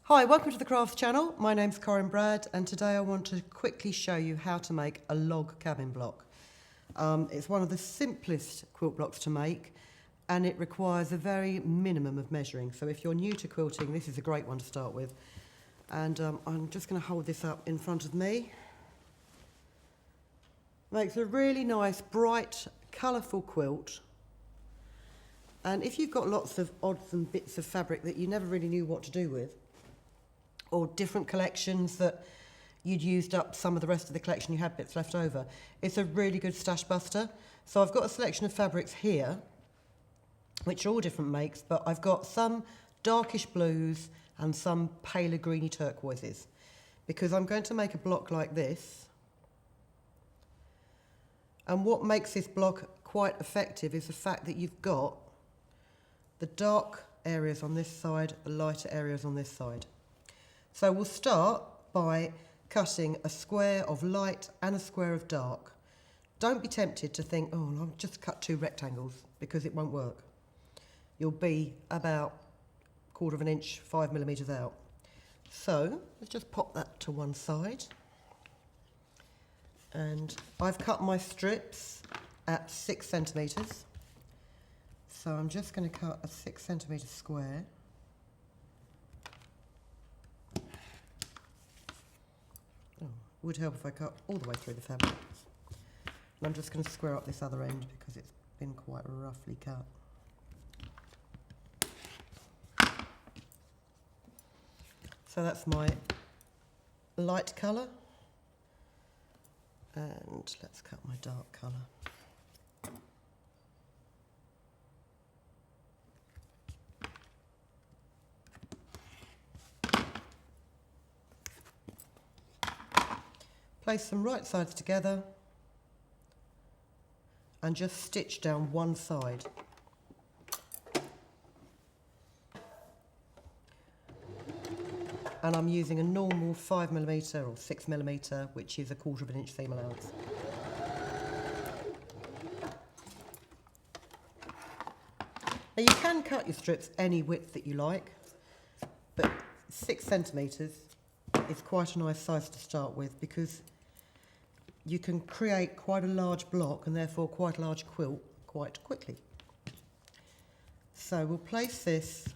Hi, welcome to the Crafts channel. My name's Corinne Brad and today I want to quickly show you how to make a log cabin block. It's one of the simplest quilt blocks to make and it requires a very minimum of measuring. So if you're new to quilting, this is a great one to start with. And I'm just going to hold this up in front of me. Makes a really nice, bright, colourful quilt. And if you've got lots of odds and bits of fabric that you never really knew what to do with, or different collections that you'd used up some of the rest of the collection, you had bits left over, it's a really good stash buster. So I've got a selection of fabrics here, which are all different makes, but I've got some darkish blues and some paler greeny turquoises, because I'm going to make a block like this. And what makes this block quite effective is the fact that you've got the dark areas on this side, the lighter areas on this side. So we'll start by cutting a square of light and a square of dark. Don't be tempted to think, oh, I'll just cut two rectangles, because it won't work. You'll be about 1/4 of an inch, 5 millimeters out. So let's just pop that to one side. And I've cut my strips at 6 centimeters. So I'm just going to cut a 6 centimeter square. Would help if I cut all the way through the fabric. And I'm just going to square up this other end because it's been quite roughly cut. So that's my light colour. And let's cut my dark colour. Place them right sides together and just stitch down one side. And I'm using a normal 5 millimeter or 6 millimeter, which is 1/4 of an inch seam allowance. Now you can cut your strips any width that you like, but 6 centimeters is quite a nice size to start with, because you can create quite a large block and therefore quite a large quilt quite quickly. So we'll place this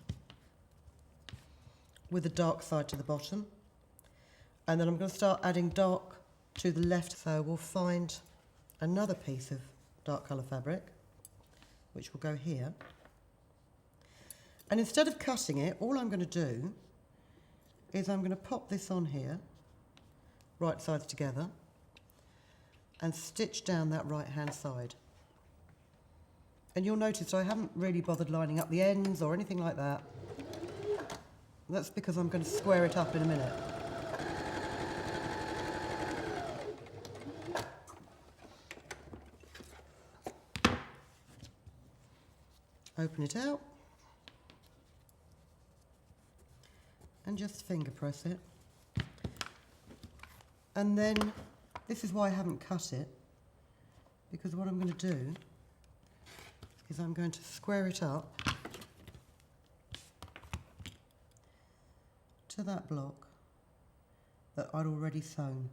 with the dark side to the bottom, and then I'm going to start adding dark to the left. So we'll find another piece of dark colour fabric, which will go here. And instead of cutting it, all I'm going to do is I'm going to pop this on here, right sides together, and stitch down that right hand side. And you'll notice I haven't really bothered lining up the ends or anything like that. That's because I'm going to square it up in a minute. Open it out and just finger press it. And then this is why I haven't cut it, because what I'm going to do is I'm going to square it up to that block that I'd already sewn.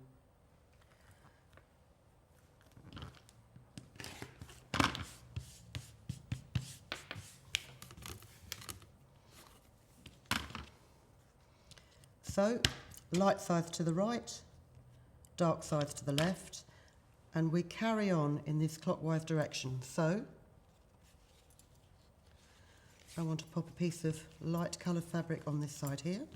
So, light sides to the right, dark sides to the left, and we carry on in this clockwise direction. So I want to pop a piece of light coloured fabric on this side here.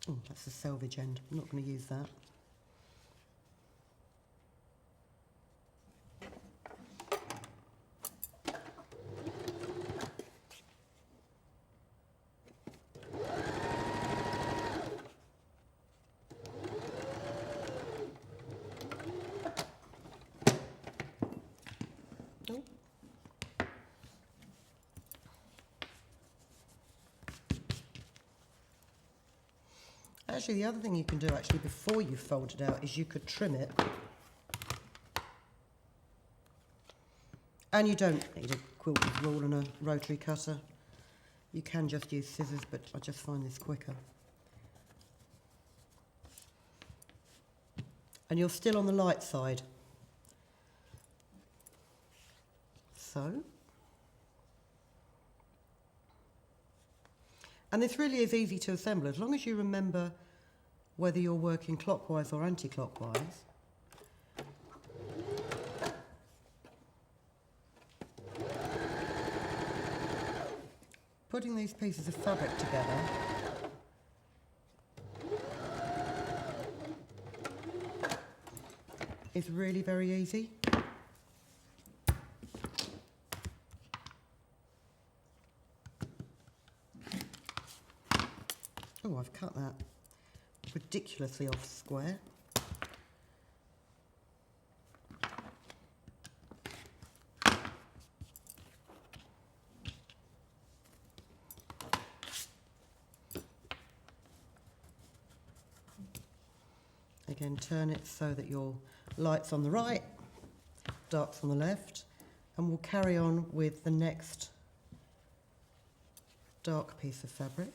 Oh, that's the selvage end. I'm not going to use that. Actually, the other thing you can do actually before you fold it out is you could trim it. And you don't need a quilter's rule and a rotary cutter. You can just use scissors, but I just find this quicker. And you're still on the light side. So. And this really is easy to assemble, as long as you remember whether you're working clockwise or anti-clockwise. Putting these pieces of fabric together is really very easy. Oh, I've cut that ridiculously off square. Again, turn it so that your light's on the right, dark's on the left, and we'll carry on with the next dark piece of fabric.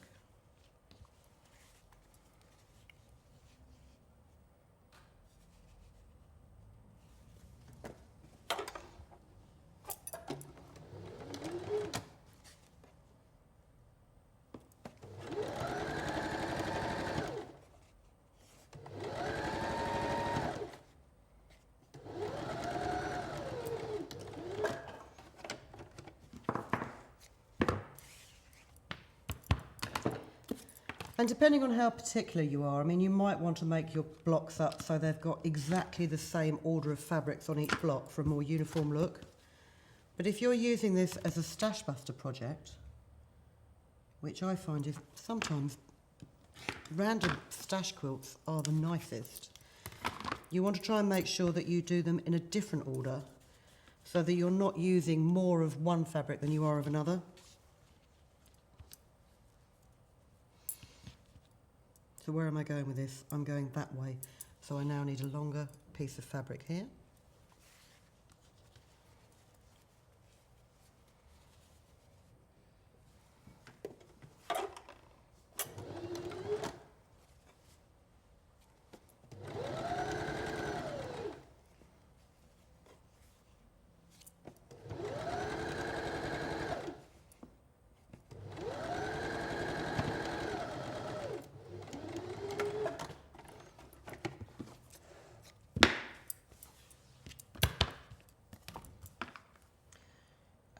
And depending on how particular you are, I mean, you might want to make your blocks up so they've got exactly the same order of fabrics on each block for a more uniform look. But if you're using this as a stash buster project, which I find is sometimes random stash quilts are the nicest, you want to try and make sure that you do them in a different order so that you're not using more of one fabric than you are of another. So where am I going with this? I'm going that way. So I now need a longer piece of fabric here.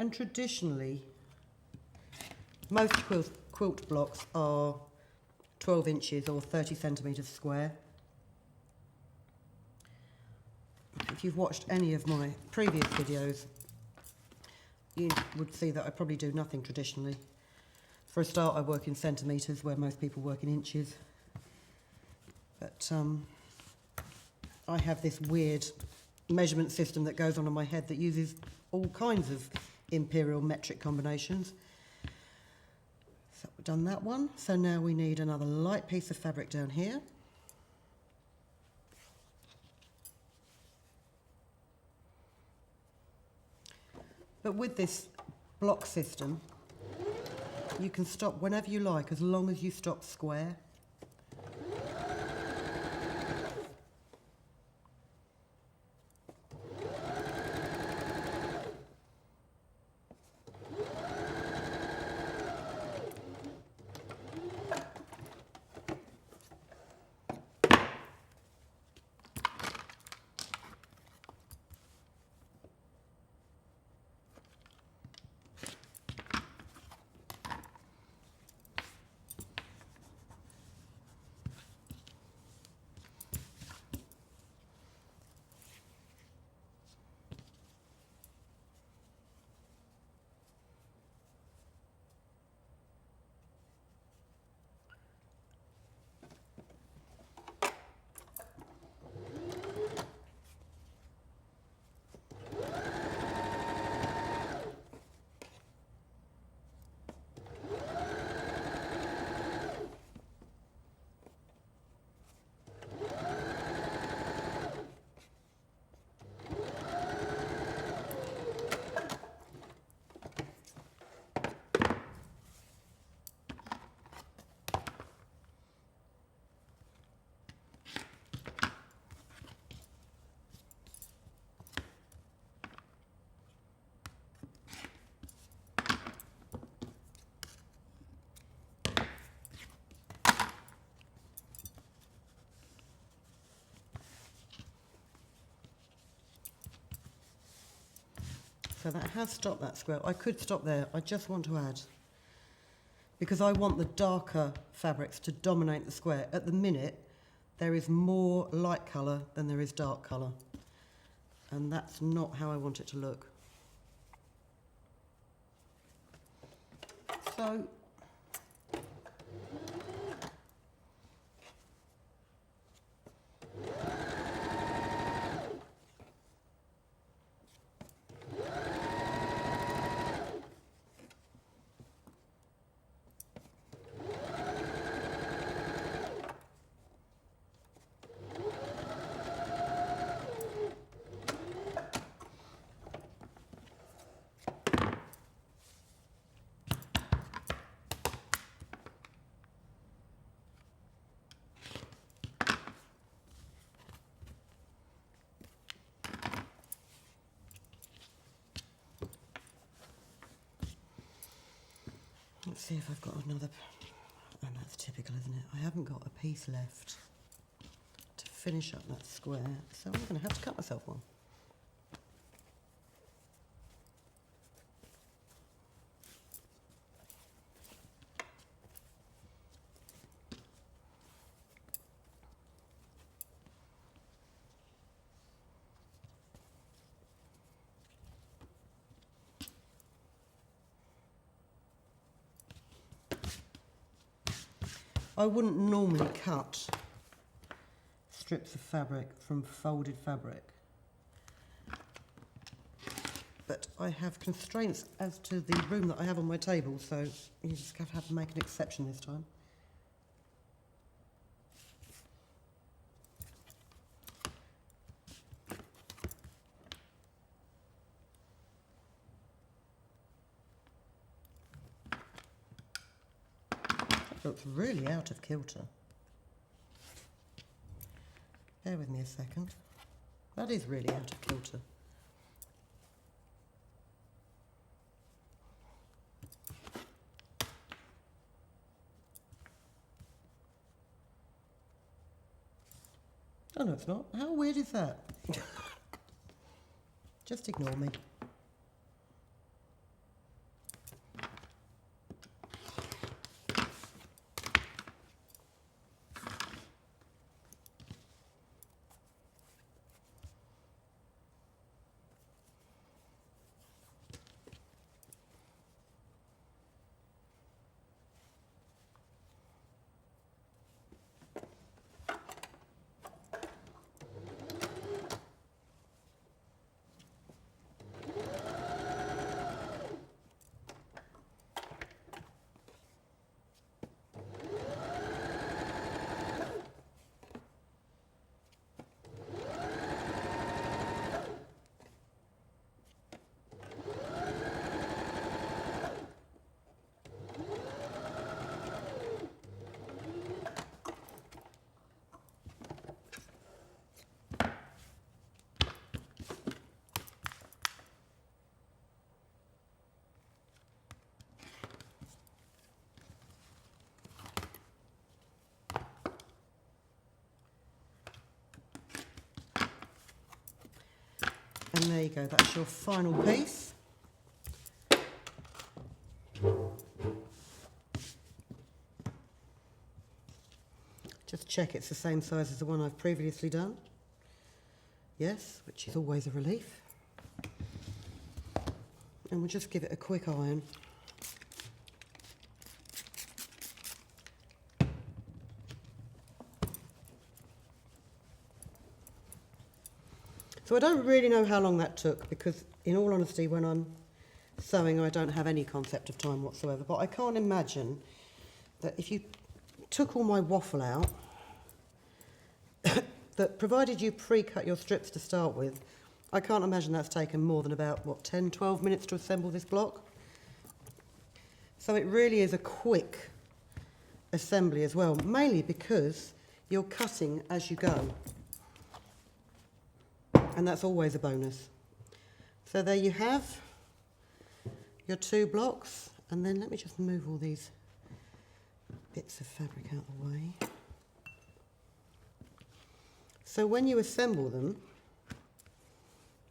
And traditionally, most quilt blocks are 12 inches or 30 centimetres square. If you've watched any of my previous videos, you would see that I probably do nothing traditionally. For a start, I work in centimetres where most people work in inches. But I have this weird measurement system that goes on in my head that uses all kinds of imperial metric combinations. So we've done that one. So now we need another light piece of fabric down here. But with this block system, you can stop whenever you like, as long as you stop square. So that has stopped that square. I could stop there. I just want to add, because I want the darker fabrics to dominate the square. At the minute, there is more light colour than there is dark colour. And that's not how I want it to look. So, let's see if I've got another, and that's typical, isn't it? I haven't got a piece left to finish up that square, so I'm going to have to cut myself one. I wouldn't normally cut strips of fabric from folded fabric, but I have constraints as to the room that I have on my table, so you just have to make an exception this time. Looks really out of kilter. Bear with me a second. That is really out of kilter. Oh no, it's not. How weird is that? Just ignore me. And there you go, that's your final piece. Just check it's the same size as the one I've previously done. Yes, which is always a relief. And we'll just give it a quick iron. So I don't really know how long that took, because in all honesty, when I'm sewing, I don't have any concept of time whatsoever. But I can't imagine that if you took all my waffle out, that provided you pre-cut your strips to start with, I can't imagine that's taken more than about, what, 10, 12 minutes to assemble this block. So it really is a quick assembly as well, mainly because you're cutting as you go. And that's always a bonus. So there you have your two blocks. And then let me just move all these bits of fabric out of the way. So when you assemble them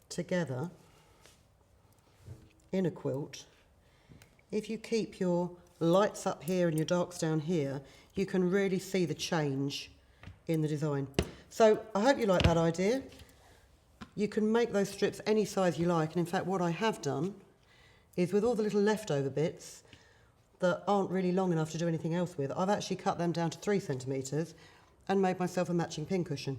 together, in a quilt, if you keep your lights up here and your darks down here, you can really see the change in the design. So I hope you like that idea. You can make those strips any size you like, and in fact what I have done is, with all the little leftover bits that aren't really long enough to do anything else with, I've actually cut them down to 3 centimetres and made myself a matching pincushion.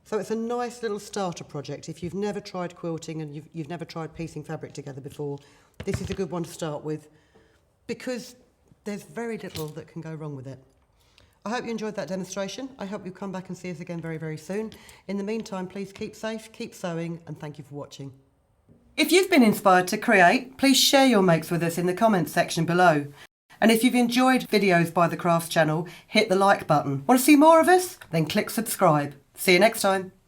So it's a nice little starter project. If you've never tried quilting and you've never tried piecing fabric together before, this is a good one to start with, because there's very little that can go wrong with it. I hope you enjoyed that demonstration. I hope you'll come back and see us again very, very soon. In the meantime, please keep safe, keep sewing, and thank you for watching. If you've been inspired to create, please share your makes with us in the comments section below. And if you've enjoyed videos by the Crafts channel, hit the like button. Want to see more of us? Then click subscribe. See you next time.